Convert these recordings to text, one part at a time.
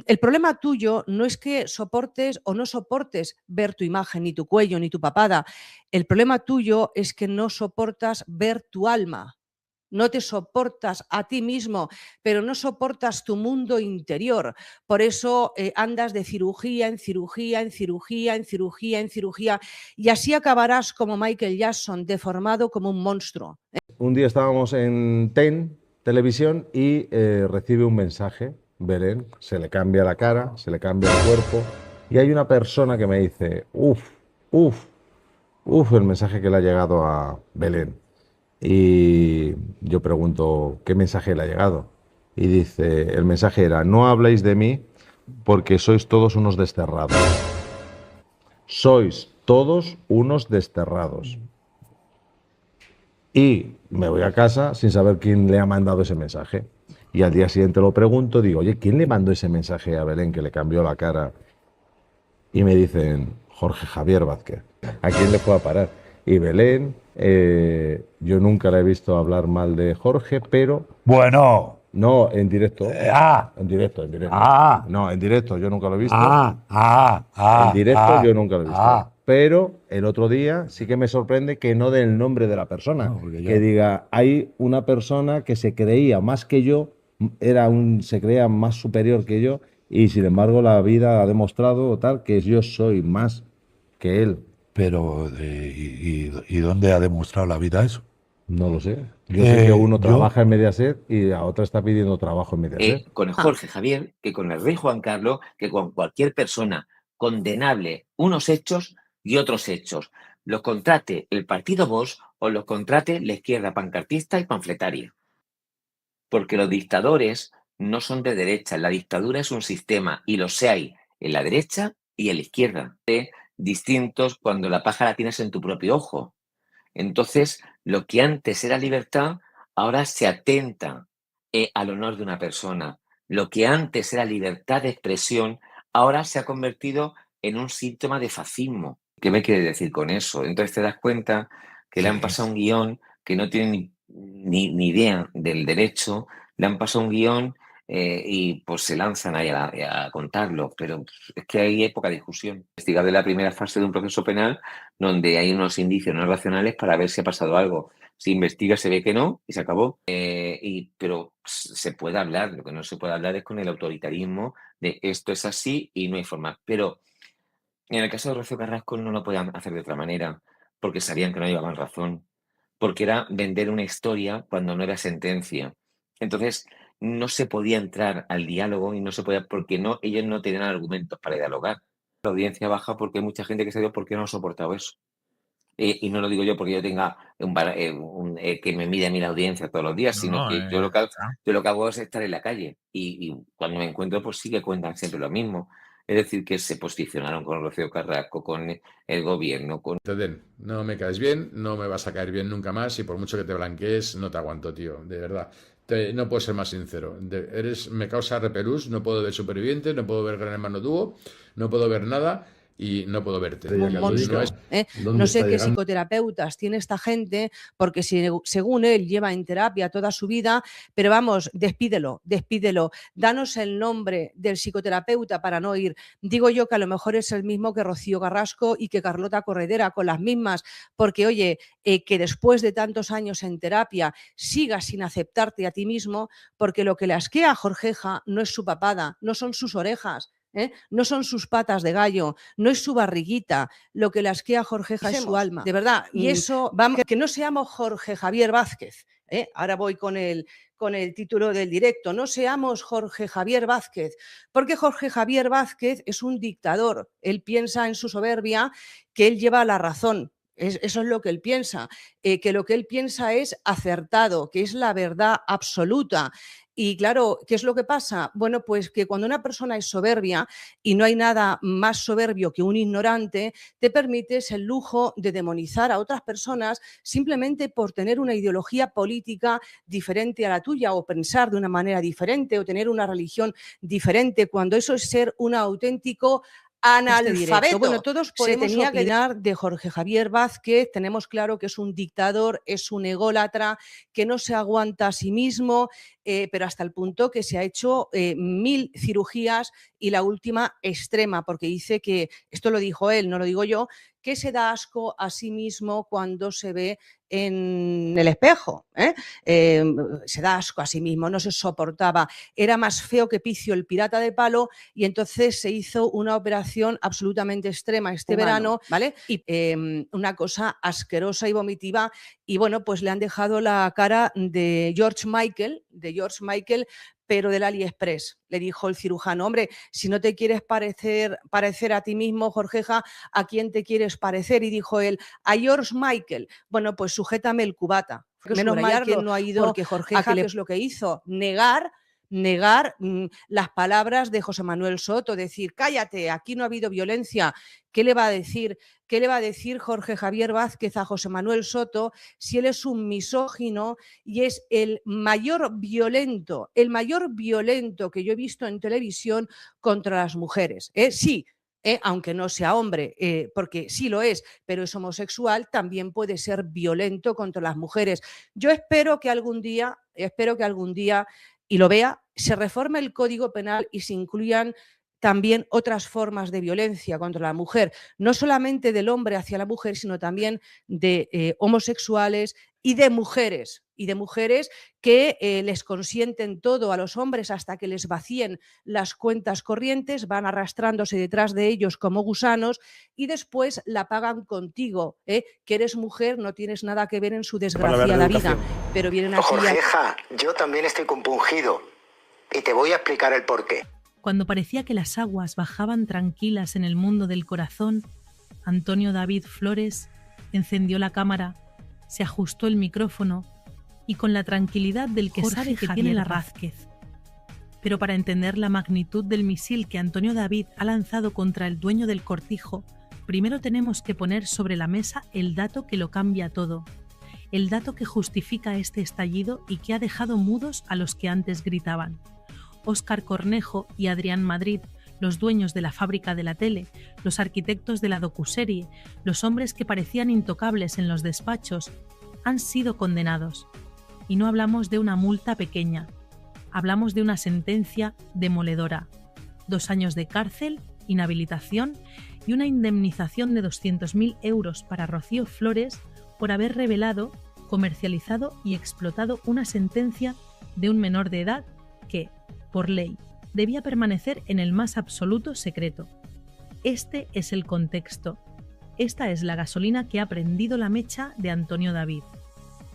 El problema tuyo no es que soportes o no soportes ver tu imagen, ni tu cuello, ni tu papada. El problema tuyo es que no soportas ver tu alma. No te soportas a ti mismo, pero no soportas tu mundo interior. Por eso andas de cirugía en cirugía, en cirugía, en cirugía, en cirugía, y así acabarás como Michael Jackson, deformado como un monstruo. Un día estábamos en televisión y recibe un mensaje, Belén, se le cambia la cara, se le cambia el cuerpo y hay una persona que me dice, uff, el mensaje que le ha llegado a Belén. Y yo pregunto, ¿qué mensaje le ha llegado? Y dice, el mensaje era, no habléis de mí porque sois todos unos desterrados. Sois todos unos desterrados. Y me voy a casa sin saber quién le ha mandado ese mensaje. Y al día siguiente lo pregunto, digo, oye, ¿quién le mandó ese mensaje a Belén que le cambió la cara? Y me dicen, Jorge Javier Vázquez. ¿A quién le fue a parar? Y Belén, yo nunca la he visto hablar mal de Jorge, pero... Bueno. No, en directo. En directo. No, en directo yo nunca lo he visto. En directo yo nunca lo he visto. Pero el otro día sí que me sorprende que no dé el nombre de la persona. No, que diga, hay una persona que se creía más que yo, se creía más superior que yo, y sin embargo la vida ha demostrado tal que yo soy más que él. Pero, ¿y dónde ha demostrado la vida eso? No lo sé. Yo sé que uno trabaja en Mediaset y la otra está pidiendo trabajo en Mediaset. Con el Jorge Javier, que con el rey Juan Carlos, que con cualquier persona condenable unos hechos y otros hechos, los contrate el partido Vox o los contrate la izquierda pancartista y panfletaria. Porque los dictadores no son de derecha, la dictadura es un sistema y los hay en la derecha y en la izquierda. Distintos cuando la paja la tienes en tu propio ojo. Entonces, lo que antes era libertad, ahora se atenta al honor de una persona. Lo que antes era libertad de expresión, ahora se ha convertido en un síntoma de fascismo. ¿Qué me quiere decir con eso? Entonces te das cuenta que le han pasado un guión que no tiene ni idea del derecho, le han pasado un guión y pues se lanzan ahí a contarlo, pero es que hay poca discusión. Investigar de la primera fase de un proceso penal donde hay unos indicios no racionales para ver si ha pasado algo. Si investiga se ve que no y se acabó. Pero se puede hablar, lo que no se puede hablar es con el autoritarismo de esto es así y no hay forma. Pero en el caso de Rocío Carrasco no lo podían hacer de otra manera, porque sabían que no llevaban razón, porque era vender una historia cuando no era sentencia. Entonces, no se podía entrar al diálogo y no se podía, porque no, ellos no tenían argumentos para dialogar. La audiencia baja porque hay mucha gente que se dio porque no ha soportado eso. Y no lo digo yo porque yo tenga que me mide a mí la audiencia todos los días, sino que yo lo que hago es estar en la calle. Y cuando me encuentro, pues sí que cuentan siempre lo mismo. Es decir, que se posicionaron con Rocío Carrasco, con el gobierno, con... No me caes bien, no me vas a caer bien nunca más y por mucho que te blanquees, no te aguanto, tío, de verdad. No puedo ser más sincero. Me causa repelús, no puedo ver Supervivientes, no puedo ver Gran Hermano Dúo, no puedo ver nada y no puedo verte. Un monstruo, no sé qué psicoterapeutas tiene esta gente, porque según él lleva en terapia toda su vida, pero vamos, despídelo, danos el nombre del psicoterapeuta para no ir. Digo yo que a lo mejor es el mismo que Rocío Carrasco y que Carlota Corredera, con las mismas, porque oye, que después de tantos años en terapia sigas sin aceptarte a ti mismo, porque lo que le asquea a Jorgeja no es su papada, no son sus orejas, no son sus patas de gallo, no es su barriguita, lo que le asquea a Jorgeja es su alma, de verdad. Y eso, vamos, que no seamos Jorge Javier Vázquez. Ahora voy con el título del directo. No seamos Jorge Javier Vázquez, porque Jorge Javier Vázquez es un dictador. Él piensa en su soberbia que él lleva la razón. Eso es lo que él piensa, que lo que él piensa es acertado, que es la verdad absoluta. Y claro, ¿qué es lo que pasa? Bueno, pues que cuando una persona es soberbia, y no hay nada más soberbio que un ignorante, te permites el lujo de demonizar a otras personas simplemente por tener una ideología política diferente a la tuya, o pensar de una manera diferente, o tener una religión diferente, cuando eso es ser un auténtico analfabeto. Bueno, todos podemos opinar de Jorge Javier Vázquez, tenemos claro que es un dictador, es un ególatra, que no se aguanta a sí mismo, pero hasta el punto que se ha hecho 1000 cirugías y la última extrema, porque dice que, esto lo dijo él, no lo digo yo, que se da asco a sí mismo cuando se ve en el espejo, se da asco a sí mismo, no se soportaba, era más feo que Picio el pirata de palo, y entonces se hizo una operación absolutamente extrema este verano, ¿vale? Y una cosa asquerosa y vomitiva, y bueno, pues le han dejado la cara de George Michael, pero del AliExpress. Le dijo el cirujano, hombre, si no te quieres parecer a ti mismo, Jorgeja, ¿a quién te quieres parecer? Y dijo él, a George Michael. Bueno, pues sujétame el cubata. Menos mal que no ha ido, porque Jorgeja, ¿qué es lo que hizo? Negar las palabras de José Manuel Soto, decir, cállate, aquí no ha habido violencia. ¿Qué le va a decir? ¿Qué le va a decir Jorge Javier Vázquez a José Manuel Soto si él es un misógino y es el mayor violento que yo he visto en televisión contra las mujeres? Sí, aunque no sea hombre, porque sí lo es, pero es homosexual, también puede ser violento contra las mujeres. Yo espero que algún día, y lo vea, se reforme el Código Penal y se incluyan también otras formas de violencia contra la mujer, no solamente del hombre hacia la mujer, sino también de homosexuales y de mujeres que les consienten todo a los hombres hasta que les vacíen las cuentas corrientes, van arrastrándose detrás de ellos como gusanos y después la pagan contigo, que eres mujer, no tienes nada que ver en su desgraciada vida, pero vienen aquí Jorgeja, yo también estoy compungido y te voy a explicar el porqué. Cuando parecía que las aguas bajaban tranquilas en el mundo del corazón, Antonio David Flores encendió la cámara, se ajustó el micrófono y con la tranquilidad del que Jorge sabe que tiene la Vázquez. Pero para entender la magnitud del misil que Antonio David ha lanzado contra el dueño del cortijo, primero tenemos que poner sobre la mesa el dato que lo cambia todo, el dato que justifica este estallido y que ha dejado mudos a los que antes gritaban. Óscar Cornejo y Adrián Madrid, los dueños de la fábrica de la tele, los arquitectos de la docuserie, los hombres que parecían intocables en los despachos, han sido condenados. Y no hablamos de una multa pequeña, hablamos de una sentencia demoledora. 2 años de cárcel, inhabilitación y una indemnización de 200.000 euros para Rocío Flores por haber revelado, comercializado y explotado una sentencia de un menor de edad que, por ley, debía permanecer en el más absoluto secreto. Este es el contexto. Esta es la gasolina que ha prendido la mecha de Antonio David.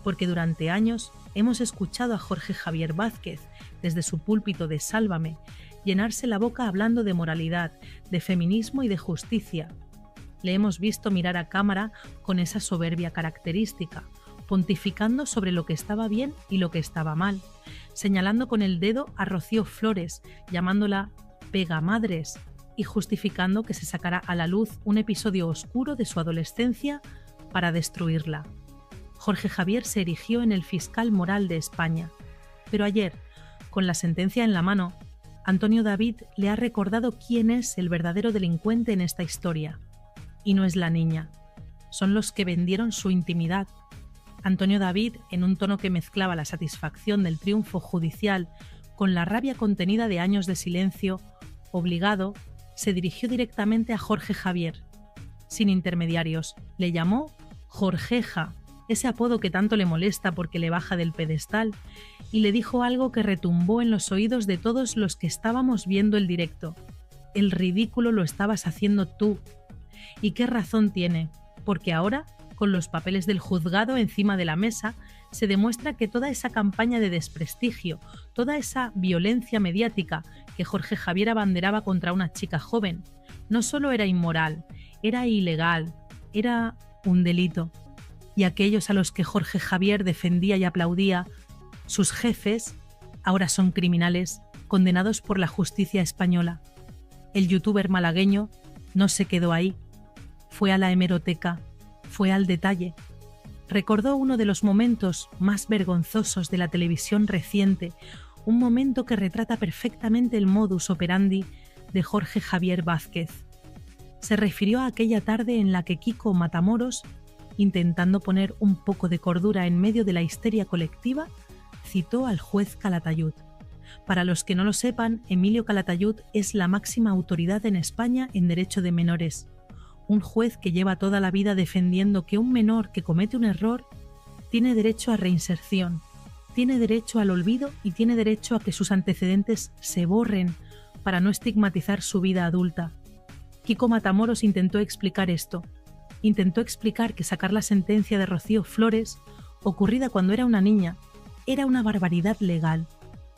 Porque durante años hemos escuchado a Jorge Javier Vázquez, desde su púlpito de Sálvame, llenarse la boca hablando de moralidad, de feminismo y de justicia. Le hemos visto mirar a cámara con esa soberbia característica, pontificando sobre lo que estaba bien y lo que estaba mal, señalando con el dedo a Rocío Flores, llamándola pegamadres y justificando que se sacara a la luz un episodio oscuro de su adolescencia para destruirla. Jorge Javier se erigió en el fiscal moral de España, pero ayer, con la sentencia en la mano, Antonio David le ha recordado quién es el verdadero delincuente en esta historia. Y no es la niña, son los que vendieron su intimidad. Antonio David, en un tono que mezclaba la satisfacción del triunfo judicial con la rabia contenida de años de silencio, obligado, se dirigió directamente a Jorge Javier. Sin intermediarios, le llamó Jorgeja, ese apodo que tanto le molesta porque le baja del pedestal, y le dijo algo que retumbó en los oídos de todos los que estábamos viendo el directo. El ridículo lo estabas haciendo tú. ¿Y qué razón tiene? Porque ahora, con los papeles del juzgado encima de la mesa, se demuestra que toda esa campaña de desprestigio, toda esa violencia mediática que Jorge Javier abanderaba contra una chica joven, no solo era inmoral, era ilegal, era un delito. Y aquellos a los que Jorge Javier defendía y aplaudía, sus jefes, ahora son criminales, condenados por la justicia española. El youtuber malagueño no se quedó ahí, fue a la hemeroteca, fue al detalle. Recordó uno de los momentos más vergonzosos de la televisión reciente, un momento que retrata perfectamente el modus operandi de Jorge Javier Vázquez. Se refirió a aquella tarde en la que Kiko Matamoros, intentando poner un poco de cordura en medio de la histeria colectiva, citó al juez Calatayud. Para los que no lo sepan, Emilio Calatayud es la máxima autoridad en España en derecho de menores. Un juez que lleva toda la vida defendiendo que un menor que comete un error tiene derecho a reinserción, tiene derecho al olvido y tiene derecho a que sus antecedentes se borren para no estigmatizar su vida adulta. Kiko Matamoros intentó explicar esto. Intentó explicar que sacar la sentencia de Rocío Flores, ocurrida cuando era una niña, era una barbaridad legal.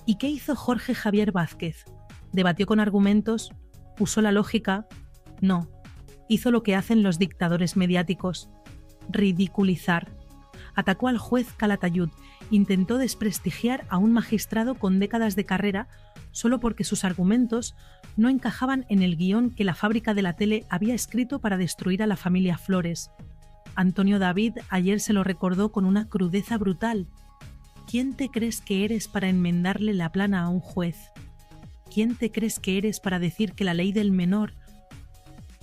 ¿Y qué hizo Jorge Javier Vázquez? ¿Debatió con argumentos? ¿Usó la lógica? No. Hizo lo que hacen los dictadores mediáticos: ridiculizar. Atacó al juez Calatayud, intentó desprestigiar a un magistrado con décadas de carrera solo porque sus argumentos no encajaban en el guión que la fábrica de la tele había escrito para destruir a la familia Flores. Antonio David ayer se lo recordó con una crudeza brutal. ¿Quién te crees que eres para enmendarle la plana a un juez? ¿Quién te crees que eres para decir que la ley del menor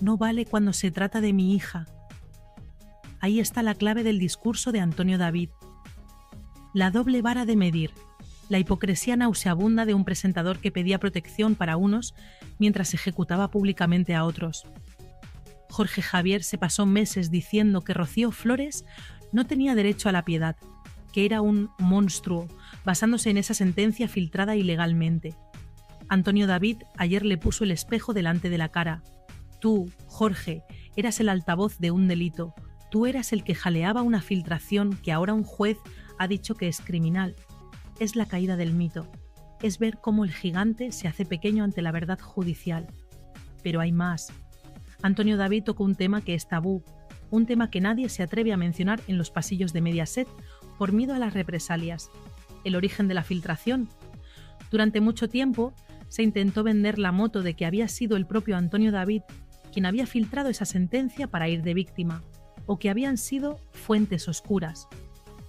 no vale cuando se trata de mi hija? Ahí está la clave del discurso de Antonio David. La doble vara de medir, la hipocresía nauseabunda de un presentador que pedía protección para unos mientras ejecutaba públicamente a otros. Jorge Javier se pasó meses diciendo que Rocío Flores no tenía derecho a la piedad, que era un monstruo, basándose en esa sentencia filtrada ilegalmente. Antonio David ayer le puso el espejo delante de la cara. Tú, Jorge, eras el altavoz de un delito. Tú eras el que jaleaba una filtración que ahora un juez ha dicho que es criminal. Es la caída del mito. Es ver cómo el gigante se hace pequeño ante la verdad judicial. Pero hay más. Antonio David tocó un tema que es tabú, un tema que nadie se atreve a mencionar en los pasillos de Mediaset por miedo a las represalias: el origen de la filtración. Durante mucho tiempo se intentó vender la moto de que había sido el propio Antonio David quien había filtrado esa sentencia para ir de víctima, o que habían sido fuentes oscuras.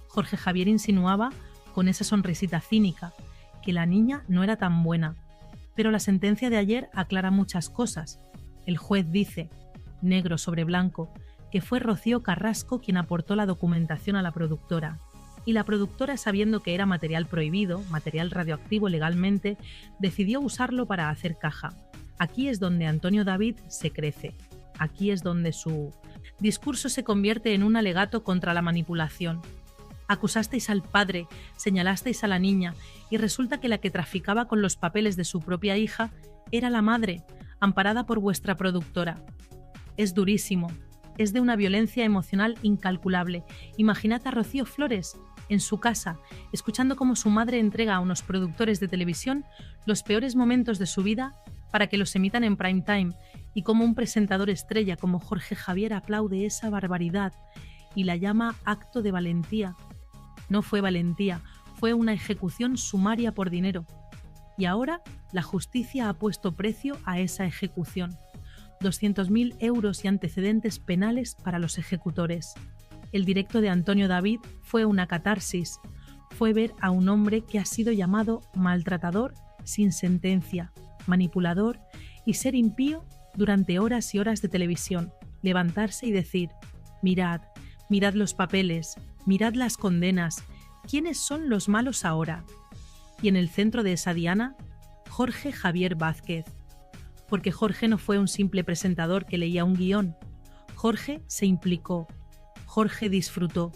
Jorge Javier insinuaba, con esa sonrisita cínica, que la niña no era tan buena. Pero la sentencia de ayer aclara muchas cosas. El juez dice, negro sobre blanco, que fue Rocío Carrasco quien aportó la documentación a la productora. Y la productora, sabiendo que era material prohibido, material radioactivo legalmente, decidió usarlo para hacer caja. Aquí es donde Antonio David se crece. Aquí es donde su discurso se convierte en un alegato contra la manipulación. Acusasteis al padre, señalasteis a la niña, y resulta que la que traficaba con los papeles de su propia hija era la madre, amparada por vuestra productora. Es durísimo, es de una violencia emocional incalculable. Imaginad a Rocío Flores en su casa, escuchando cómo su madre entrega a unos productores de televisión los peores momentos de su vida para que los emitan en prime time, y cómo un presentador estrella como Jorge Javier aplaude esa barbaridad y la llama acto de valentía. No fue valentía, fue una ejecución sumaria por dinero. Y ahora la justicia ha puesto precio a esa ejecución. 200.000 euros y antecedentes penales para los ejecutores. El directo de Antonio David fue una catarsis. Fue ver a un hombre que ha sido llamado maltratador sin sentencia, manipulador y ser impío durante horas y horas de televisión. Levantarse y decir, mirad, mirad los papeles, mirad las condenas, ¿quiénes son los malos ahora? Y en el centro de esa diana, Jorge Javier Vázquez. Porque Jorge no fue un simple presentador que leía un guión. Jorge se implicó. Jorge disfrutó.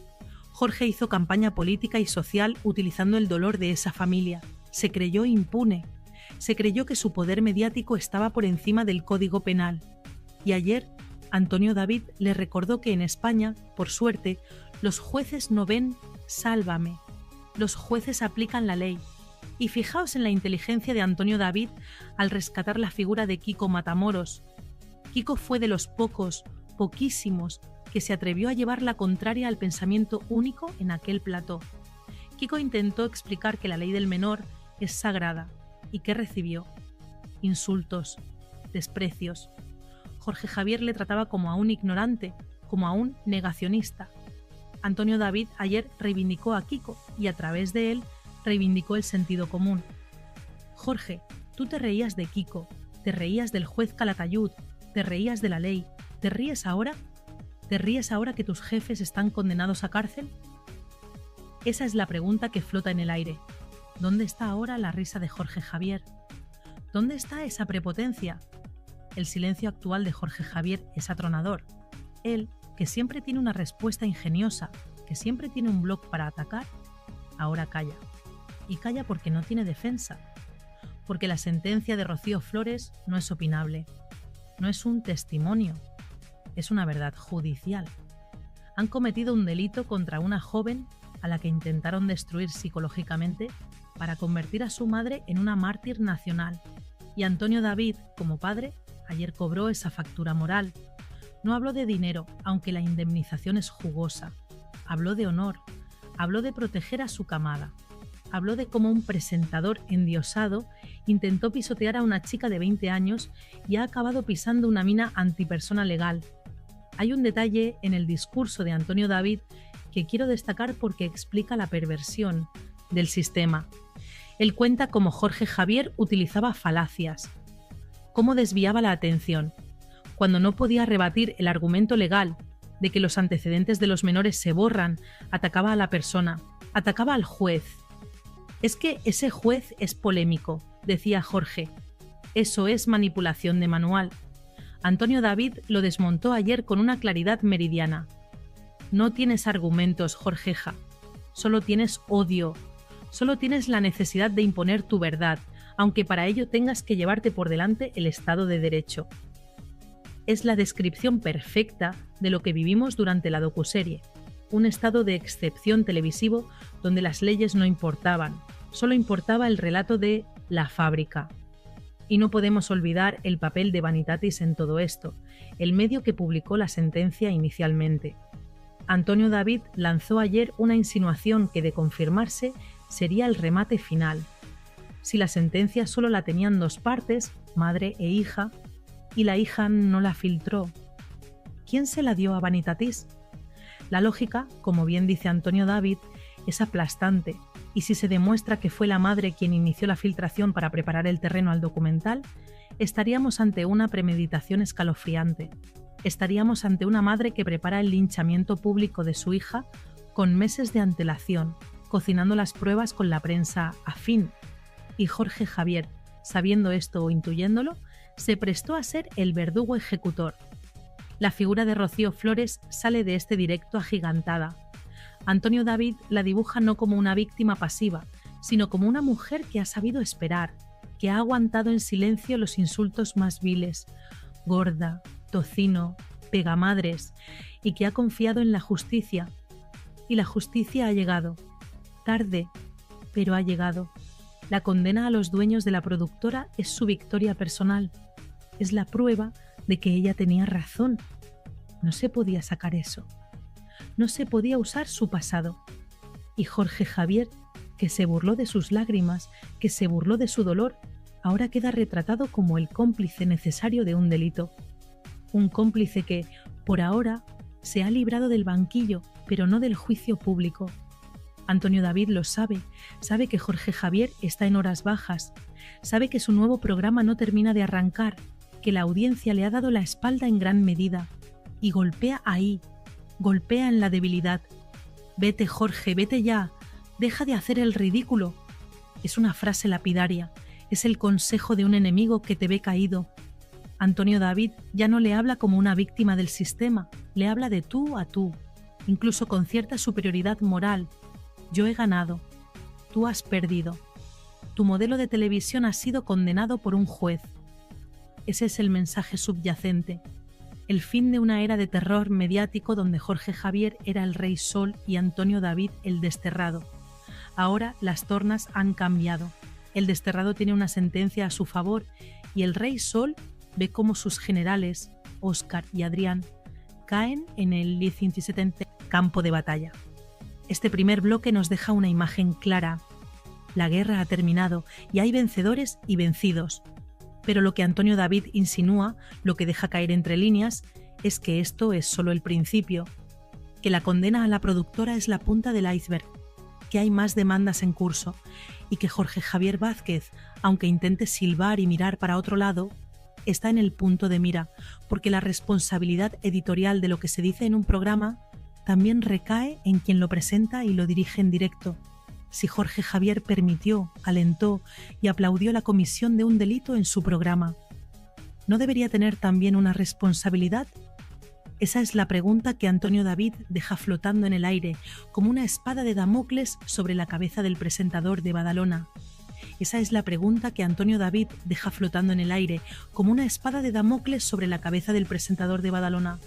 Jorge hizo campaña política y social utilizando el dolor de esa familia. Se creyó impune. Se creyó que su poder mediático estaba por encima del Código Penal. Y ayer, Antonio David le recordó que en España, por suerte, los jueces no ven sálvame. Los jueces aplican la ley. Y fijaos en la inteligencia de Antonio David al rescatar la figura de Kiko Matamoros. Kiko fue de los poquísimos, que se atrevió a llevar la contraria al pensamiento único en aquel plató. Kiko intentó explicar que la ley del menor es sagrada. ¿Y qué recibió? Insultos, desprecios. Jorge Javier le trataba como a un ignorante, como a un negacionista. Antonio David ayer reivindicó a Kiko y a través de él reivindicó el sentido común. Jorge, tú te reías de Kiko, te reías del juez Calatayud, te reías de la ley. ¿Te ríes ahora? ¿Te ríes ahora que tus jefes están condenados a cárcel? Esa es la pregunta que flota en el aire. ¿Dónde está ahora la risa de Jorge Javier? ¿Dónde está esa prepotencia? El silencio actual de Jorge Javier es atronador. Él, que siempre tiene una respuesta ingeniosa, que siempre tiene un bloc para atacar, ahora calla. Y calla porque no tiene defensa. Porque la sentencia de Rocío Flores no es opinable. No es un testimonio. Es una verdad judicial. Han cometido un delito contra una joven a la que intentaron destruir psicológicamente para convertir a su madre en una mártir nacional. Y Antonio David, como padre, ayer cobró esa factura moral. No habló de dinero, aunque la indemnización es jugosa. Habló de honor, habló de proteger a su camada. Habló de cómo un presentador endiosado intentó pisotear a una chica de 20 años y ha acabado pisando una mina antipersona legal. Hay un detalle en el discurso de Antonio David que quiero destacar porque explica la perversión del sistema. Él cuenta cómo Jorge Javier utilizaba falacias, cómo desviaba la atención. Cuando no podía rebatir el argumento legal de que los antecedentes de los menores se borran, atacaba a la persona, atacaba al juez. Es que ese juez es polémico, decía Jorge. Eso es manipulación de manual. Antonio David lo desmontó ayer con una claridad meridiana. No tienes argumentos, Jorgeja. Solo tienes odio. Solo tienes la necesidad de imponer tu verdad, aunque para ello tengas que llevarte por delante el Estado de Derecho. Es la descripción perfecta de lo que vivimos durante la docuserie. Un estado de excepción televisivo donde las leyes no importaban, solo importaba el relato de La Fábrica. Y no podemos olvidar el papel de Vanitatis en todo esto, el medio que publicó la sentencia inicialmente. Antonio David lanzó ayer una insinuación que, de confirmarse, sería el remate final. Si la sentencia solo la tenían dos partes, madre e hija, y la hija no la filtró, ¿quién se la dio a Vanitatis? La lógica, como bien dice Antonio David, es aplastante, y si se demuestra que fue la madre quien inició la filtración para preparar el terreno al documental, estaríamos ante una premeditación escalofriante. Estaríamos ante una madre que prepara el linchamiento público de su hija con meses de antelación, cocinando las pruebas con la prensa afín. Y Jorge Javier, sabiendo esto o intuyéndolo, se prestó a ser el verdugo ejecutor. La figura de Rocío Flores sale de este directo agigantada. Antonio David la dibuja no como una víctima pasiva, sino como una mujer que ha sabido esperar, que ha aguantado en silencio los insultos más viles, gorda, tocino, pegamadres, y que ha confiado en la justicia. Y la justicia ha llegado. Tarde, pero ha llegado. La condena a los dueños de la productora es su victoria personal. Es la prueba de que ella tenía razón. No se podía sacar eso. No se podía usar su pasado. Y Jorge Javier, que se burló de sus lágrimas, que se burló de su dolor, ahora queda retratado como el cómplice necesario de un delito. Un cómplice que, por ahora, se ha librado del banquillo, pero no del juicio público. Antonio David lo sabe, sabe que Jorge Javier está en horas bajas, sabe que su nuevo programa no termina de arrancar, que la audiencia le ha dado la espalda en gran medida, y golpea ahí, golpea en la debilidad. Vete, Jorge, vete ya, deja de hacer el ridículo. Es una frase lapidaria, es el consejo de un enemigo que te ve caído. Antonio David ya no le habla como una víctima del sistema, le habla de tú a tú, incluso con cierta superioridad moral. Yo he ganado, tú has perdido. Tu modelo de televisión ha sido condenado por un juez. Ese es el mensaje subyacente, el fin de una era de terror mediático donde Jorge Javier era el rey Sol y Antonio David el desterrado. Ahora las tornas han cambiado. El desterrado tiene una sentencia a su favor y el rey Sol ve cómo sus generales, Óscar y Adrián, caen en el 17 campo de batalla. Este primer bloque nos deja una imagen clara. La guerra ha terminado y hay vencedores y vencidos. Pero lo que Antonio David insinúa, lo que deja caer entre líneas, es que esto es solo el principio, que la condena a la productora es la punta del iceberg, que hay más demandas en curso y que Jorge Javier Vázquez, aunque intente silbar y mirar para otro lado, está en el punto de mira, porque la responsabilidad editorial de lo que se dice en un programa también recae en quien lo presenta y lo dirige en directo. Si Jorge Javier permitió, alentó y aplaudió la comisión de un delito en su programa, ¿no debería tener también una responsabilidad? Esa es la pregunta que Antonio David deja flotando en el aire, como una espada de Damocles sobre la cabeza del presentador de Badalona. Esa es la pregunta que Antonio David deja flotando en el aire, como una espada de Damocles sobre la cabeza del presentador de Badalona.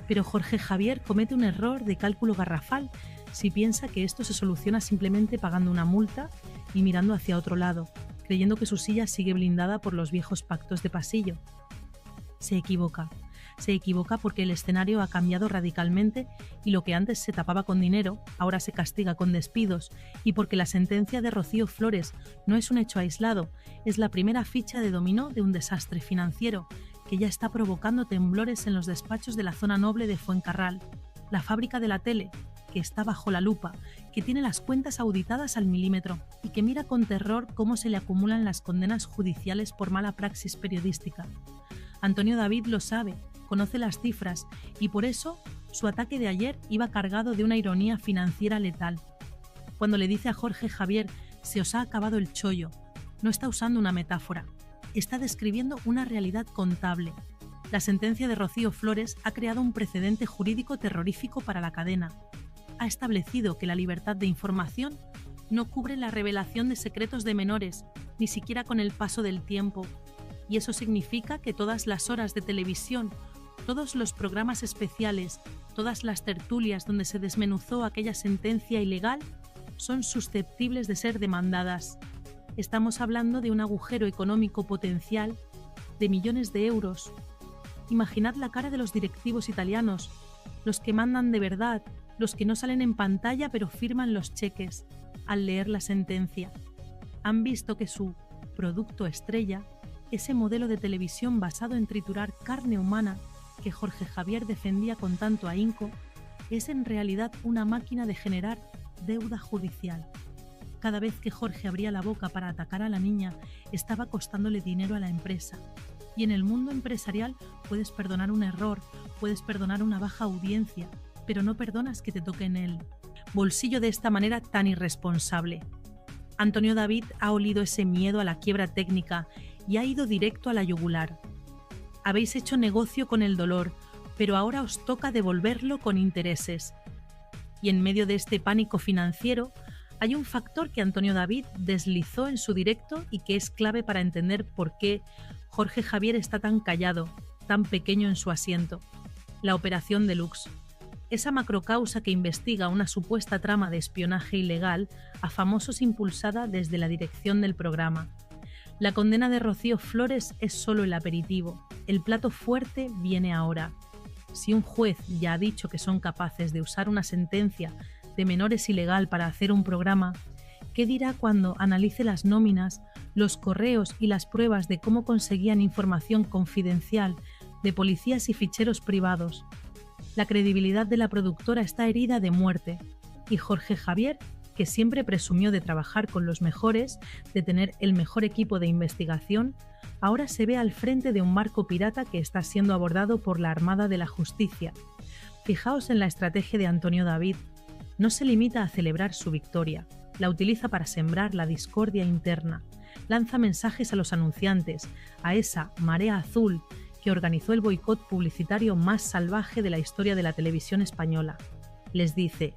Pero Jorge Javier comete un error de cálculo garrafal si piensa que esto se soluciona simplemente pagando una multa y mirando hacia otro lado, creyendo que su silla sigue blindada por los viejos pactos de pasillo. Se equivoca. Se equivoca porque el escenario ha cambiado radicalmente y lo que antes se tapaba con dinero, ahora se castiga con despidos, y porque la sentencia de Rocío Flores no es un hecho aislado, es la primera ficha de dominó de un desastre financiero que ya está provocando temblores en los despachos de la zona noble de Fuencarral, la fábrica de la tele, que está bajo la lupa, que tiene las cuentas auditadas al milímetro y que mira con terror cómo se le acumulan las condenas judiciales por mala praxis periodística. Antonio David lo sabe, conoce las cifras y por eso su ataque de ayer iba cargado de una ironía financiera letal. Cuando le dice a Jorge Javier, se os ha acabado el chollo, no está usando una metáfora, está describiendo una realidad contable. La sentencia de Rocío Flores ha creado un precedente jurídico terrorífico para la cadena. Ha establecido que la libertad de información no cubre la revelación de secretos de menores, ni siquiera con el paso del tiempo. Y eso significa que todas las horas de televisión, todos los programas especiales, todas las tertulias donde se desmenuzó aquella sentencia ilegal, son susceptibles de ser demandadas. Estamos hablando de un agujero económico potencial de millones de euros. Imaginad la cara de los directivos italianos, los que mandan de verdad, los que no salen en pantalla pero firman los cheques, al leer la sentencia. Han visto que su producto estrella, ese modelo de televisión basado en triturar carne humana que Jorge Javier defendía con tanto ahínco, es en realidad una máquina de generar deuda judicial. Cada vez que Jorge abría la boca para atacar a la niña, estaba costándole dinero a la empresa. Y en el mundo empresarial puedes perdonar un error, puedes perdonar una baja audiencia, pero no perdonas que te toque en el bolsillo de esta manera tan irresponsable. Antonio David ha olido ese miedo a la quiebra técnica y ha ido directo a la yugular. Habéis hecho negocio con el dolor, pero ahora os toca devolverlo con intereses. Y en medio de este pánico financiero, hay un factor que Antonio David deslizó en su directo y que es clave para entender por qué Jorge Javier está tan callado, tan pequeño en su asiento. La operación Deluxe. Esa macrocausa que investiga una supuesta trama de espionaje ilegal a famosos impulsada desde la dirección del programa. La condena de Rocío Flores es solo el aperitivo. El plato fuerte viene ahora. Si un juez ya ha dicho que son capaces de usar una sentencia de menores ilegal para hacer un programa, ¿qué dirá cuando analice las nóminas, los correos y las pruebas de cómo conseguían información confidencial de policías y ficheros privados? La credibilidad de la productora está herida de muerte y Jorge Javier, que siempre presumió de trabajar con los mejores, de tener el mejor equipo de investigación, ahora se ve al frente de un barco pirata que está siendo abordado por la Armada de la Justicia. Fijaos en la estrategia de Antonio David. No se limita a celebrar su victoria, la utiliza para sembrar la discordia interna, lanza mensajes a los anunciantes, a esa marea azul que organizó el boicot publicitario más salvaje de la historia de la televisión española. Les dice,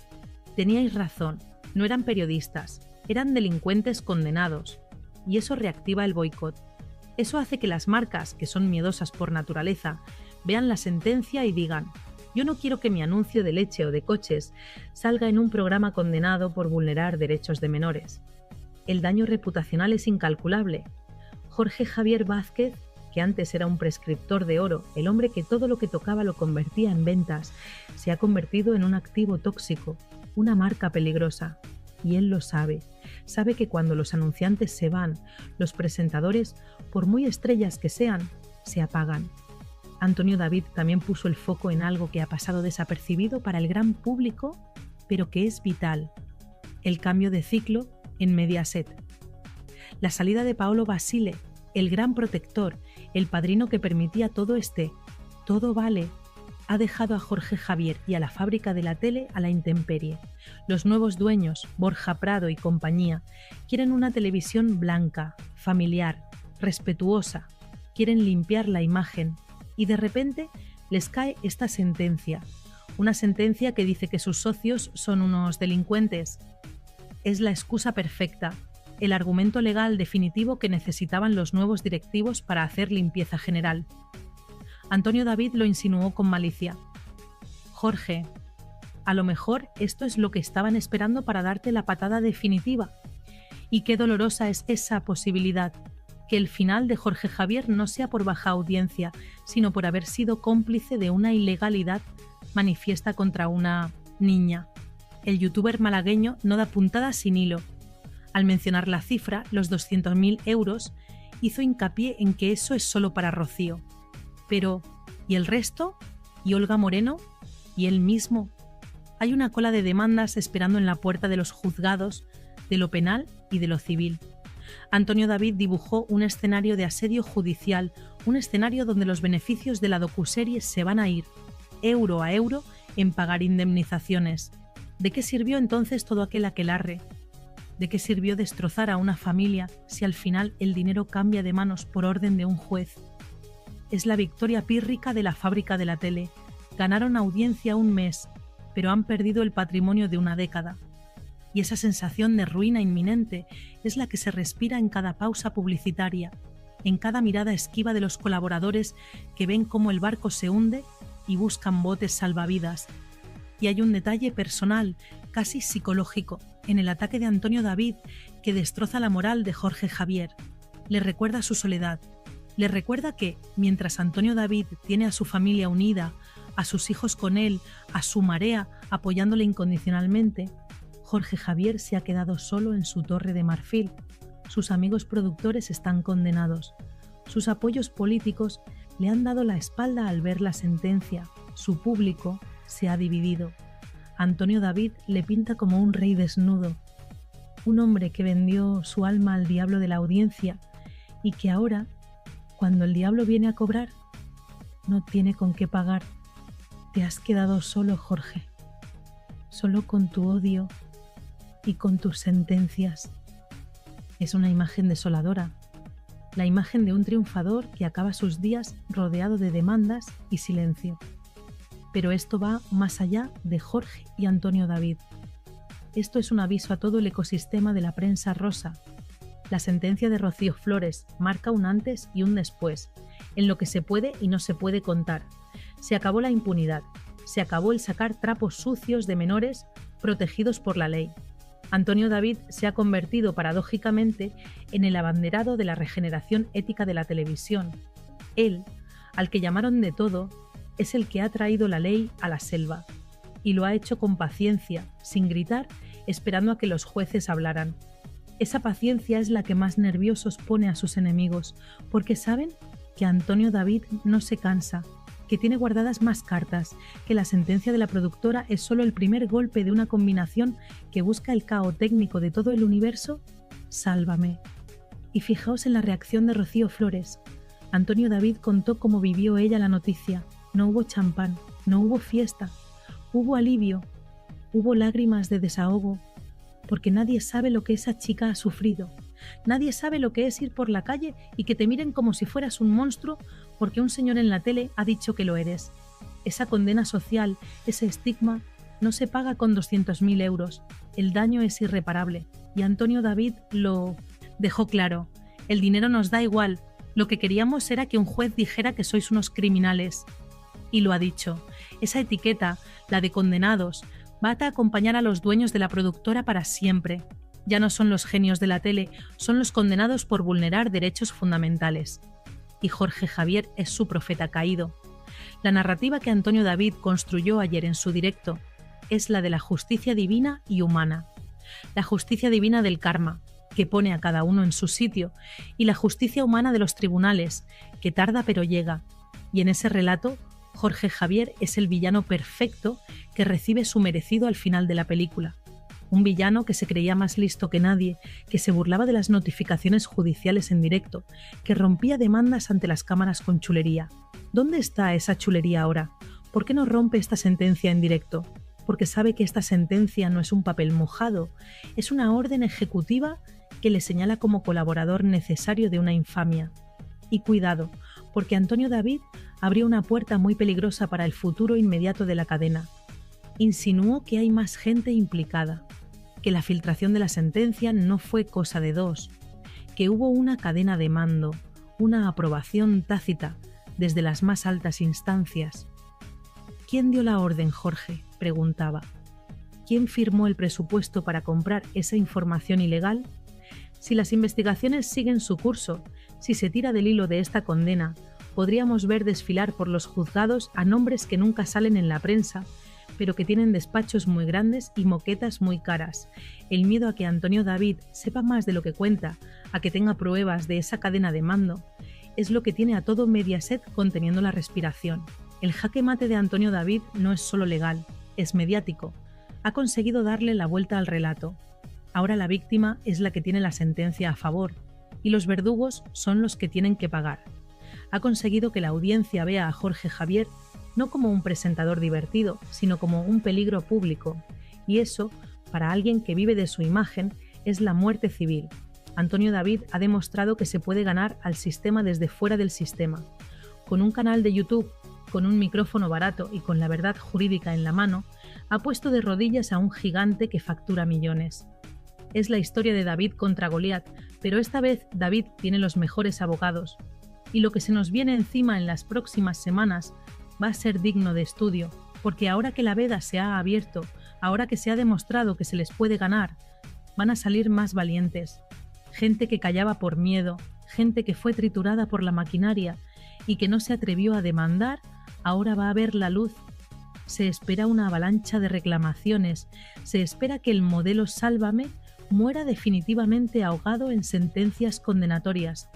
teníais razón, no eran periodistas, eran delincuentes condenados, y eso reactiva el boicot. Eso hace que las marcas, que son miedosas por naturaleza, vean la sentencia y digan, yo no quiero que mi anuncio de leche o de coches salga en un programa condenado por vulnerar derechos de menores. El daño reputacional es incalculable. Jorge Javier Vázquez, que antes era un prescriptor de oro, el hombre que todo lo que tocaba lo convertía en ventas, se ha convertido en un activo tóxico, una marca peligrosa. Y él lo sabe. Sabe que cuando los anunciantes se van, los presentadores, por muy estrellas que sean, se apagan. Antonio David también puso el foco en algo que ha pasado desapercibido para el gran público, pero que es vital: el cambio de ciclo en Mediaset. La salida de Paolo Basile, el gran protector, el padrino que permitía todo vale, ha dejado a Jorge Javier y a la fábrica de la tele a la intemperie. Los nuevos dueños, Borja Prado y compañía, quieren una televisión blanca, familiar, respetuosa, quieren limpiar la imagen y de repente les cae esta sentencia, una sentencia que dice que sus socios son unos delincuentes. Es la excusa perfecta, el argumento legal definitivo que necesitaban los nuevos directivos para hacer limpieza general. Antonio David lo insinuó con malicia. Jorge, a lo mejor esto es lo que estaban esperando para darte la patada definitiva. Y qué dolorosa es esa posibilidad, que el final de Jorge Javier no sea por baja audiencia, sino por haber sido cómplice de una ilegalidad manifiesta contra una niña. El youtuber malagueño no da puntada sin hilo. Al mencionar la cifra, los 200.000 euros, hizo hincapié en que eso es solo para Rocío. Pero, ¿y el resto? ¿Y Olga Moreno? ¿Y él mismo? Hay una cola de demandas esperando en la puerta de los juzgados, de lo penal y de lo civil. Antonio David dibujó un escenario de asedio judicial, un escenario donde los beneficios de la docuserie se van a ir, euro a euro, en pagar indemnizaciones. ¿De qué sirvió entonces todo aquel aquelarre? ¿De qué sirvió destrozar a una familia si al final el dinero cambia de manos por orden de un juez? Es la victoria pírrica de la fábrica de la tele. Ganaron audiencia un mes, pero han perdido el patrimonio de una década. Y esa sensación de ruina inminente es la que se respira en cada pausa publicitaria, en cada mirada esquiva de los colaboradores que ven cómo el barco se hunde y buscan botes salvavidas. Y hay un detalle personal, casi psicológico, en el ataque de Antonio David que destroza la moral de Jorge Javier. Le recuerda su soledad. Le recuerda que, mientras Antonio David tiene a su familia unida, a sus hijos con él, a su marea apoyándole incondicionalmente, Jorge Javier se ha quedado solo en su torre de marfil. Sus amigos productores están condenados. Sus apoyos políticos le han dado la espalda al ver la sentencia. Su público se ha dividido. Antonio David le pinta como un rey desnudo, un hombre que vendió su alma al diablo de la audiencia y que ahora, cuando el diablo viene a cobrar, no tiene con qué pagar. Te has quedado solo, Jorge, solo con tu odio y con tus sentencias. Es una imagen desoladora, la imagen de un triunfador que acaba sus días rodeado de demandas y silencio. Pero esto va más allá de Jorge y Antonio David. Esto es un aviso a todo el ecosistema de la prensa rosa. La sentencia de Rocío Flores marca un antes y un después, en lo que se puede y no se puede contar. Se acabó la impunidad, se acabó el sacar trapos sucios de menores protegidos por la ley. Antonio David se ha convertido paradójicamente en el abanderado de la regeneración ética de la televisión. Él, al que llamaron de todo, es el que ha traído la ley a la selva, y lo ha hecho con paciencia, sin gritar, esperando a que los jueces hablaran. Esa paciencia es la que más nerviosos pone a sus enemigos, porque saben que Antonio David no se cansa, que tiene guardadas más cartas, que la sentencia de la productora es solo el primer golpe de una combinación que busca el caos técnico de todo el universo. Sálvame. Y fijaos en la reacción de Rocío Flores. Antonio David contó cómo vivió ella la noticia. No hubo champán, no hubo fiesta, hubo alivio, hubo lágrimas de desahogo, porque nadie sabe lo que esa chica ha sufrido. Nadie sabe lo que es ir por la calle y que te miren como si fueras un monstruo porque un señor en la tele ha dicho que lo eres. Esa condena social, ese estigma, no se paga con 200.000 euros. El daño es irreparable. Y Antonio David lo dejó claro. El dinero nos da igual. Lo que queríamos era que un juez dijera que sois unos criminales. Y lo ha dicho. Esa etiqueta, la de condenados, va a acompañar a los dueños de la productora para siempre. Ya no son los genios de la tele, son los condenados por vulnerar derechos fundamentales. Y Jorge Javier es su profeta caído. La narrativa que Antonio David construyó ayer en su directo es la de la justicia divina y humana. La justicia divina del karma, que pone a cada uno en su sitio, y la justicia humana de los tribunales, que tarda pero llega. Y en ese relato, Jorge Javier es el villano perfecto que recibe su merecido al final de la película. Un villano que se creía más listo que nadie, que se burlaba de las notificaciones judiciales en directo, que rompía demandas ante las cámaras con chulería. ¿Dónde está esa chulería ahora? ¿Por qué no rompe esta sentencia en directo? Porque sabe que esta sentencia no es un papel mojado, es una orden ejecutiva que le señala como colaborador necesario de una infamia. Y cuidado, porque Antonio David abrió una puerta muy peligrosa para el futuro inmediato de la cadena. Insinuó que hay más gente implicada, que la filtración de la sentencia no fue cosa de dos, que hubo una cadena de mando, una aprobación tácita desde las más altas instancias. ¿Quién dio la orden, Jorge?, preguntaba. ¿Quién firmó el presupuesto para comprar esa información ilegal? Si las investigaciones siguen su curso, si se tira del hilo de esta condena, podríamos ver desfilar por los juzgados a nombres que nunca salen en la prensa, pero que tienen despachos muy grandes y moquetas muy caras. El miedo a que Antonio David sepa más de lo que cuenta, a que tenga pruebas de esa cadena de mando, es lo que tiene a todo Mediaset conteniendo la respiración. El jaque mate de Antonio David no es solo legal, es mediático. Ha conseguido darle la vuelta al relato. Ahora la víctima es la que tiene la sentencia a favor, y los verdugos son los que tienen que pagar. Ha conseguido que la audiencia vea a Jorge Javier no como un presentador divertido, sino como un peligro público. Y eso, para alguien que vive de su imagen, es la muerte civil. Antonio David ha demostrado que se puede ganar al sistema desde fuera del sistema. Con un canal de YouTube, con un micrófono barato y con la verdad jurídica en la mano, ha puesto de rodillas a un gigante que factura millones. Es la historia de David contra Goliat, pero esta vez David tiene los mejores abogados. Y lo que se nos viene encima en las próximas semanas va a ser digno de estudio, porque ahora que la veda se ha abierto, ahora que se ha demostrado que se les puede ganar, van a salir más valientes. Gente que callaba por miedo, gente que fue triturada por la maquinaria y que no se atrevió a demandar, ahora va a ver la luz. Se espera una avalancha de reclamaciones, se espera que el modelo Sálvame muera definitivamente ahogado en sentencias condenatorias.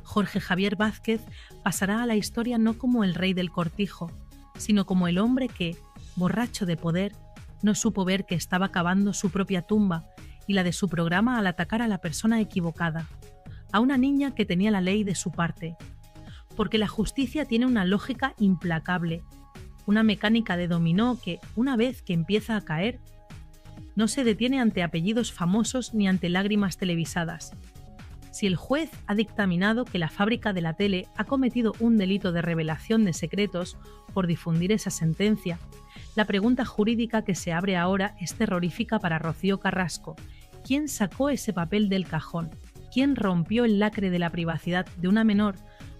Jorge Javier Vázquez pasará a la historia no como el rey del cortijo, sino como el hombre que, borracho de poder, no supo ver que estaba cavando su propia tumba y la de su programa al atacar a la persona equivocada, a una niña que tenía la ley de su parte. Porque la justicia tiene una lógica implacable, una mecánica de dominó que, una vez que empieza a caer, no se detiene ante apellidos famosos ni ante lágrimas televisadas. Si el juez ha dictaminado que la fábrica de la tele ha cometido un delito de revelación de secretos por difundir esa sentencia, la pregunta jurídica que se abre ahora es terrorífica para Rocío Carrasco. ¿Quién sacó ese papel del cajón? ¿Quién rompió el lacre de la privacidad de una menor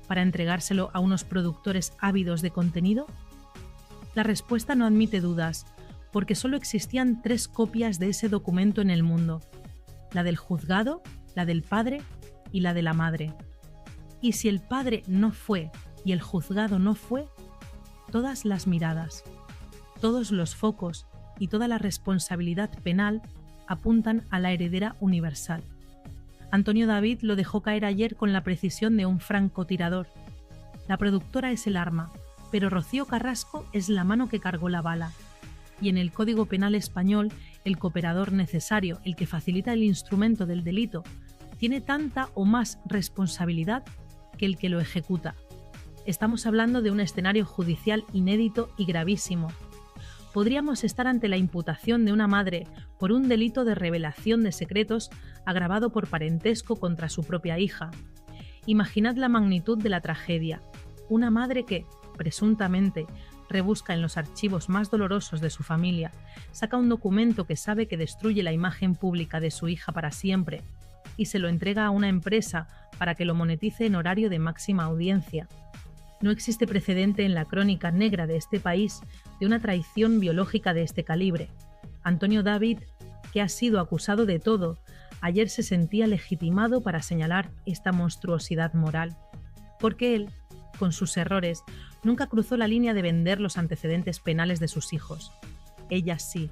para entregárselo a unos productores ávidos de contenido? La respuesta no admite dudas, porque solo existían 3 copias de ese documento en el mundo: la del juzgado, la del padre y la de la madre. Y si el padre no fue y el juzgado no fue, todas las miradas, todos los focos y toda la responsabilidad penal apuntan a la heredera universal. Antonio David lo dejó caer ayer con la precisión de un francotirador. La productora es el arma, pero Rocío Carrasco es la mano que cargó la bala. Y en el Código Penal español, el cooperador necesario, el que facilita el instrumento del delito, tiene tanta o más responsabilidad que el que lo ejecuta. Estamos hablando de un escenario judicial inédito y gravísimo. Podríamos estar ante la imputación de una madre por un delito de revelación de secretos agravado por parentesco contra su propia hija. Imaginad la magnitud de la tragedia. Una madre que, presuntamente, rebusca en los archivos más dolorosos de su familia, saca un documento que sabe que destruye la imagen pública de su hija para siempre y se lo entrega a una empresa para que lo monetice en horario de máxima audiencia. No existe precedente en la crónica negra de este país de una traición biológica de este calibre. Antonio David, que ha sido acusado de todo, ayer se sentía legitimado para señalar esta monstruosidad moral. Porque él, con sus errores, nunca cruzó la línea de vender los antecedentes penales de sus hijos. Ella sí,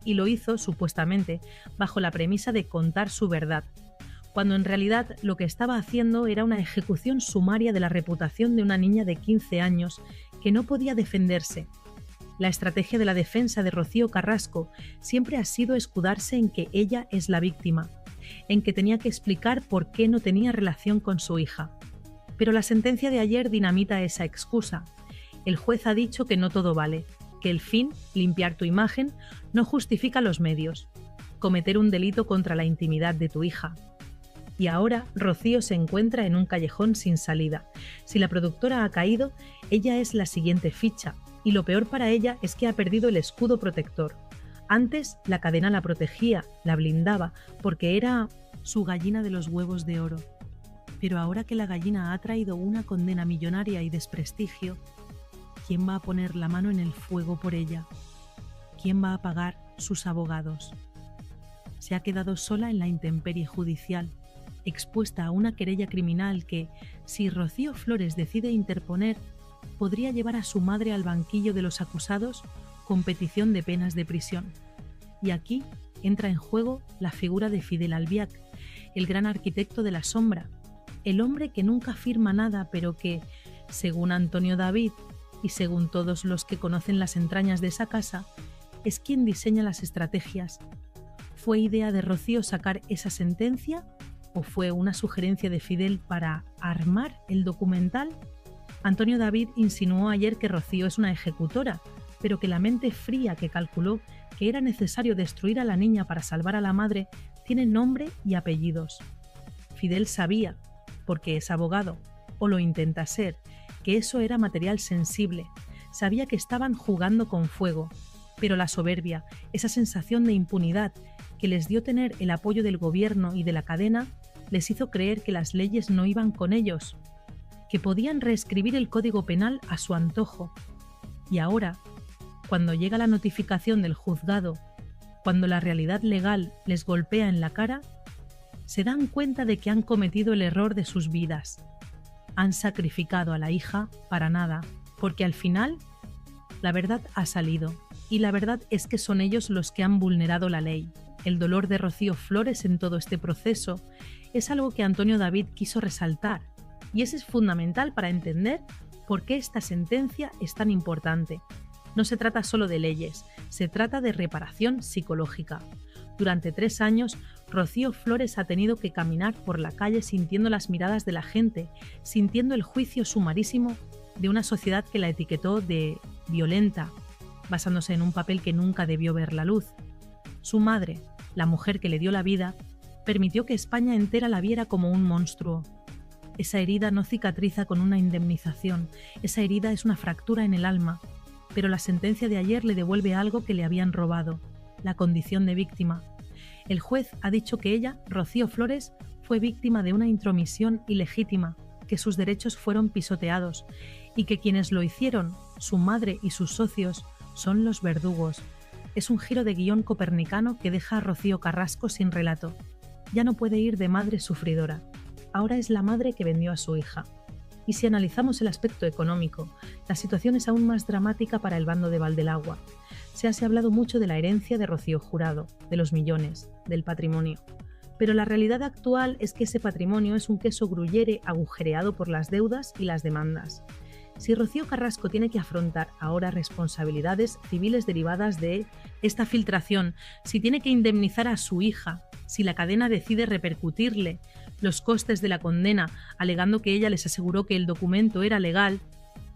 y lo hizo, supuestamente, bajo la premisa de contar su verdad, cuando en realidad lo que estaba haciendo era una ejecución sumaria de la reputación de una niña de 15 años que no podía defenderse. La estrategia de la defensa de Rocío Carrasco siempre ha sido escudarse en que ella es la víctima, en que tenía que explicar por qué no tenía relación con su hija. Pero la sentencia de ayer dinamita esa excusa El juez ha dicho que no todo vale, que el fin, limpiar tu imagen, no justifica los medios. Cometer un delito contra la intimidad de tu hija. Y ahora Rocío se encuentra en un callejón sin salida. Si la productora ha caído, ella es la siguiente ficha, y lo peor para ella es que ha perdido el escudo protector. Antes la cadena la protegía, la blindaba, porque era su gallina de los huevos de oro. Pero ahora que la gallina ha traído una condena millonaria y desprestigio, ¿quién va a poner la mano en el fuego por ella? ¿Quién va a pagar sus abogados? Se ha quedado sola en la intemperie judicial, expuesta a una querella criminal que, si Rocío Flores decide interponer, podría llevar a su madre al banquillo de los acusados con petición de penas de prisión. Y aquí entra en juego la figura de Fidel Albiac, el gran arquitecto de la sombra, el hombre que nunca firma nada, pero que, según Antonio David y según todos los que conocen las entrañas de esa casa, es quien diseña las estrategias. ¿Fue idea de Rocío sacar esa sentencia o fue una sugerencia de Fidel para armar el documental? Antonio David insinuó ayer que Rocío es una ejecutora, pero que la mente fría que calculó que era necesario destruir a la niña para salvar a la madre tiene nombre y apellidos. Fidel sabía, porque es abogado, o lo intenta ser, que eso era material sensible. Sabía que estaban jugando con fuego, pero la soberbia, esa sensación de impunidad que les dio tener el apoyo del gobierno y de la cadena, les hizo creer que las leyes no iban con ellos, que podían reescribir el Código Penal a su antojo. Y ahora, cuando llega la notificación del juzgado, cuando la realidad legal les golpea en la cara, se dan cuenta de que han cometido el error de sus vidas. Han sacrificado a la hija para nada, porque al final la verdad ha salido, y la verdad es que son ellos los que han vulnerado la ley. El dolor de Rocío Flores en todo este proceso es algo que Antonio David quiso resaltar, y eso es fundamental para entender por qué esta sentencia es tan importante. No se trata solo de leyes, se trata de reparación psicológica. Durante 3 años, Rocío Flores ha tenido que caminar por la calle sintiendo las miradas de la gente, sintiendo el juicio sumarísimo de una sociedad que la etiquetó de violenta, basándose en un papel que nunca debió ver la luz. Su madre, la mujer que le dio la vida, permitió que España entera la viera como un monstruo. Esa herida no cicatriza con una indemnización, esa herida es una fractura en el alma, pero la sentencia de ayer le devuelve algo que le habían robado, la condición de víctima. El juez ha dicho que ella, Rocío Flores, fue víctima de una intromisión ilegítima, que sus derechos fueron pisoteados y que quienes lo hicieron, su madre y sus socios, son los verdugos. Es un giro de guión copernicano que deja a Rocío Carrasco sin relato. Ya no puede ir de madre sufridora. Ahora es la madre que vendió a su hija. Y si analizamos el aspecto económico, la situación es aún más dramática para el bando de Valdelagua. Se ha hablado mucho de la herencia de Rocío Jurado, de los millones, del patrimonio. Pero la realidad actual es que ese patrimonio es un queso gruyere agujereado por las deudas y las demandas. Si Rocío Carrasco tiene que afrontar ahora responsabilidades civiles derivadas de esta filtración, si tiene que indemnizar a su hija, si la cadena decide repercutirle los costes de la condena, alegando que ella les aseguró que el documento era legal,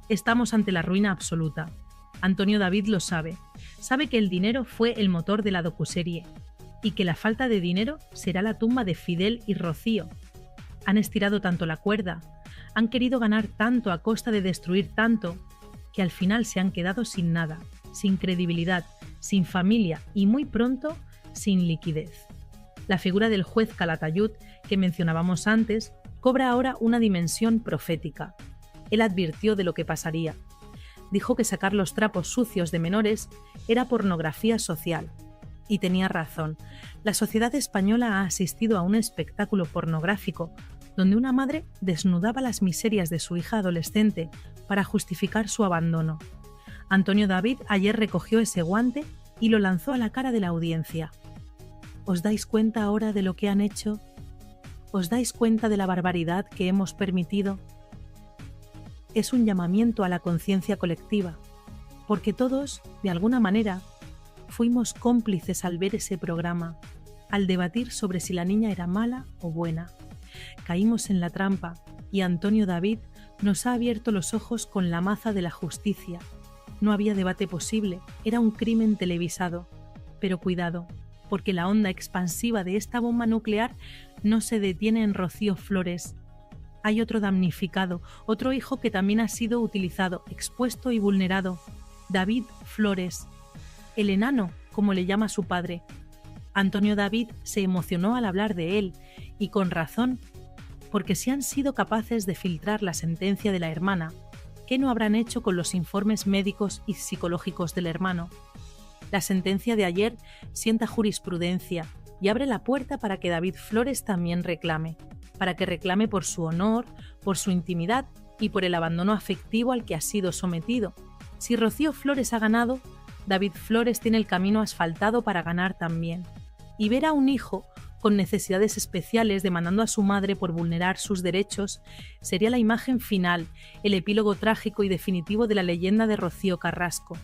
estamos ante la ruina absoluta. Antonio David lo sabe. Sabe que el dinero fue el motor de la docuserie y que la falta de dinero será la tumba de Fidel y Rocío. Han estirado tanto la cuerda, han querido ganar tanto a costa de destruir tanto, que al final se han quedado sin nada, sin credibilidad, sin familia y muy pronto sin liquidez. La figura del juez Calatayud, que mencionábamos antes, cobra ahora una dimensión profética. Él advirtió de lo que pasaría. Dijo que sacar los trapos sucios de menores era pornografía social. Y tenía razón. La sociedad española ha asistido a un espectáculo pornográfico donde una madre desnudaba las miserias de su hija adolescente para justificar su abandono. Antonio David ayer recogió ese guante y lo lanzó a la cara de la audiencia. ¿Os dais cuenta ahora de lo que han hecho? ¿Os dais cuenta de la barbaridad que hemos permitido? Es un llamamiento a la conciencia colectiva, porque todos, de alguna manera, fuimos cómplices al ver ese programa, al debatir sobre si la niña era mala o buena. Caímos en la trampa y Antonio David nos ha abierto los ojos con la maza de la justicia. No había debate posible, era un crimen televisado. Pero cuidado, porque la onda expansiva de esta bomba nuclear no se detiene en Rocío Flores. Hay otro damnificado, otro hijo que también ha sido utilizado, expuesto y vulnerado. David Flores, el enano, como le llama su padre. Antonio David se emocionó al hablar de él, y con razón, porque si han sido capaces de filtrar la sentencia de la hermana, ¿qué no habrán hecho con los informes médicos y psicológicos del hermano? La sentencia de ayer sienta jurisprudencia y abre la puerta para que David Flores también reclame, para que reclame por su honor, por su intimidad y por el abandono afectivo al que ha sido sometido. Si Rocío Flores ha ganado, David Flores tiene el camino asfaltado para ganar también. Y ver a un hijo con necesidades especiales demandando a su madre por vulnerar sus derechos sería la imagen final, el epílogo trágico y definitivo de la leyenda de Rocío Carrasco.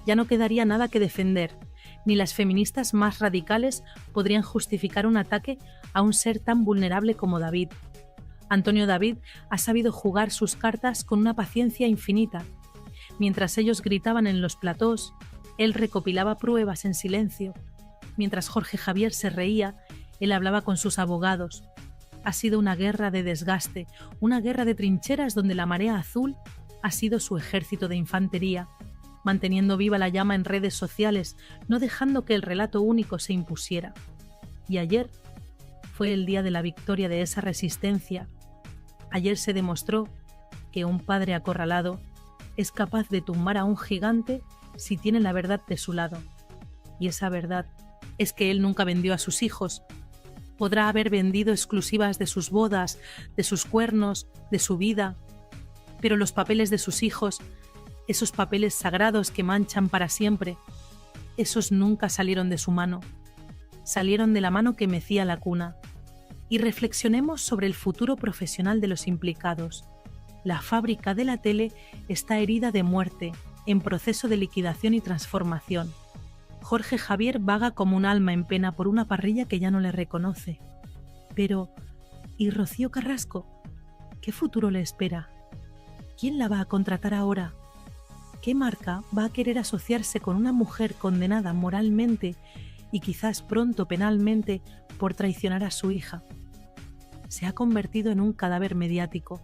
Ya no quedaría nada que defender, ni las feministas más radicales podrían justificar un ataque a un ser tan vulnerable como David. Antonio David ha sabido jugar sus cartas con una paciencia infinita. Mientras ellos gritaban en los platós, él recopilaba pruebas en silencio. Mientras Jorge Javier se reía, él hablaba con sus abogados. Ha sido una guerra de desgaste, una guerra de trincheras donde la marea azul ha sido su ejército de infantería, manteniendo viva la llama en redes sociales, no dejando que el relato único se impusiera. Y ayer fue el día de la victoria de esa resistencia. Ayer se demostró que un padre acorralado es capaz de tumbar a un gigante si tiene la verdad de su lado. Y esa verdad es que él nunca vendió a sus hijos. Podrá haber vendido exclusivas de sus bodas, de sus cuernos, de su vida, pero los papeles de sus hijos, esos papeles sagrados que manchan para siempre, esos nunca salieron de su mano. Salieron de la mano que mecía la cuna. Y reflexionemos sobre el futuro profesional de los implicados. La fábrica de la tele está herida de muerte, en proceso de liquidación y transformación. Jorge Javier vaga como un alma en pena por una parrilla que ya no le reconoce. Pero, ¿y Rocío Carrasco? ¿Qué futuro le espera? ¿Quién la va a contratar ahora? ¿Qué marca va a querer asociarse con una mujer condenada moralmente y quizás pronto penalmente por traicionar a su hija? Se ha convertido en un cadáver mediático.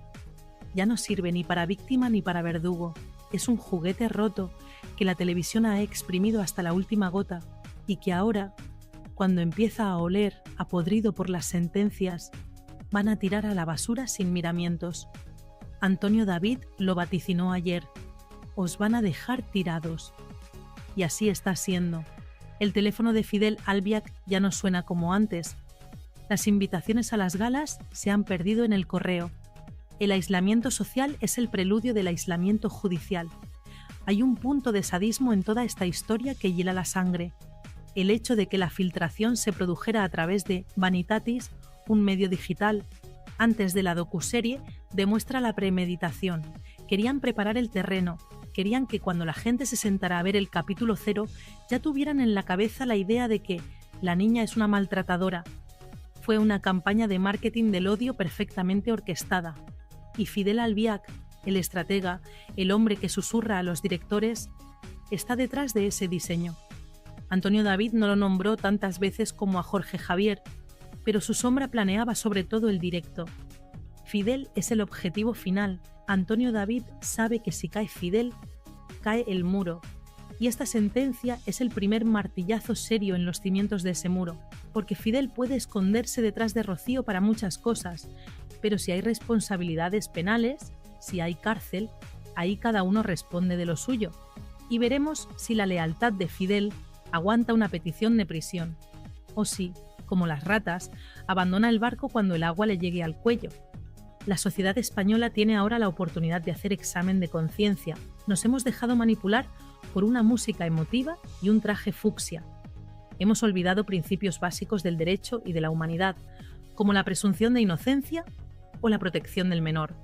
Ya no sirve ni para víctima ni para verdugo. Es un juguete roto que la televisión ha exprimido hasta la última gota y que ahora, cuando empieza a oler a podrido por las sentencias, van a tirar a la basura sin miramientos. Antonio David lo vaticinó ayer. Os van a dejar tirados. Y así está siendo. El teléfono de Fidel Albiac ya no suena como antes. Las invitaciones a las galas se han perdido en el correo. El aislamiento social es el preludio del aislamiento judicial. Hay un punto de sadismo en toda esta historia que hiela la sangre. El hecho de que la filtración se produjera a través de Vanitatis, un medio digital, antes de la docuserie, demuestra la premeditación. Querían preparar el terreno. Querían que cuando la gente se sentara a ver el capítulo 0 ya tuvieran en la cabeza la idea de que la niña es una maltratadora. Fue una campaña de marketing del odio perfectamente orquestada. Y Fidel Albiac, el estratega, el hombre que susurra a los directores, está detrás de ese diseño. Antonio David no lo nombró tantas veces como a Jorge Javier, pero su sombra planeaba sobre todo el directo. Fidel es el objetivo final. Antonio David sabe que si cae Fidel, cae el muro. Y esta sentencia es el primer martillazo serio en los cimientos de ese muro, porque Fidel puede esconderse detrás de Rocío para muchas cosas, pero si hay responsabilidades penales, si hay cárcel, ahí cada uno responde de lo suyo. Y veremos si la lealtad de Fidel aguanta una petición de prisión, o si, como las ratas, abandona el barco cuando el agua le llegue al cuello. La sociedad española tiene ahora la oportunidad de hacer examen de conciencia. Nos hemos dejado manipular por una música emotiva y un traje fucsia. Hemos olvidado principios básicos del derecho y de la humanidad, como la presunción de inocencia o la protección del menor.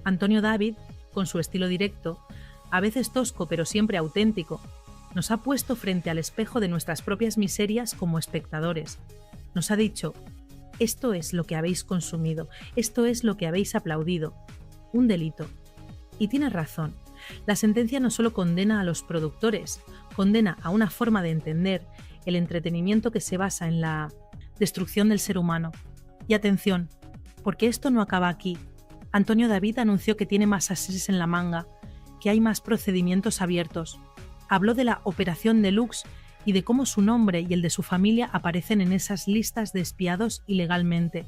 Antonio David, con su estilo directo, a veces tosco pero siempre auténtico, nos ha puesto frente al espejo de nuestras propias miserias como espectadores. Nos ha dicho: esto es lo que habéis consumido, esto es lo que habéis aplaudido. un delito. Y tiene razón. La sentencia no solo condena a los productores, condena a una forma de entender el entretenimiento que se basa en la destrucción del ser humano. Y atención, porque esto no acaba aquí. Antonio David anunció que tiene más ases en la manga, que hay más procedimientos abiertos. Habló de la Operación Deluxe y de cómo su nombre y el de su familia aparecen en esas listas de espiados ilegalmente.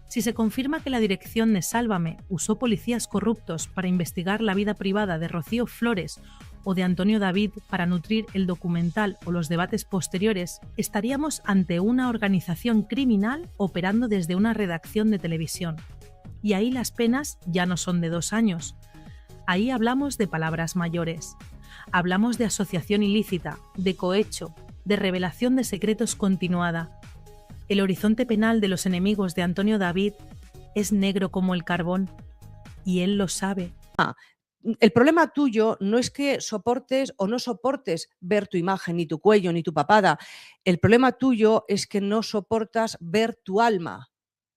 Si se confirma que la dirección de Sálvame usó policías corruptos para investigar la vida privada de Rocío Flores o de Antonio David para nutrir el documental o los debates posteriores, estaríamos ante una organización criminal operando desde una redacción de televisión. Y ahí las penas ya no son de 2 años. Ahí hablamos de palabras mayores. Hablamos de asociación ilícita, de cohecho, de revelación de secretos continuada. El horizonte penal de los enemigos de Antonio David es negro como el carbón, y él lo sabe. El problema tuyo no es que soportes o no soportes ver tu imagen, ni tu cuello, ni tu papada. El problema tuyo es que no soportas ver tu alma.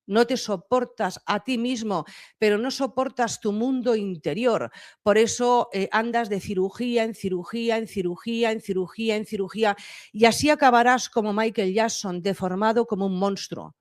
No te soportas a ti mismo, pero no soportas tu mundo interior. Por eso andas de cirugía en cirugía, en cirugía, en cirugía, en cirugía, y así acabarás como Michael Jackson, deformado como un monstruo.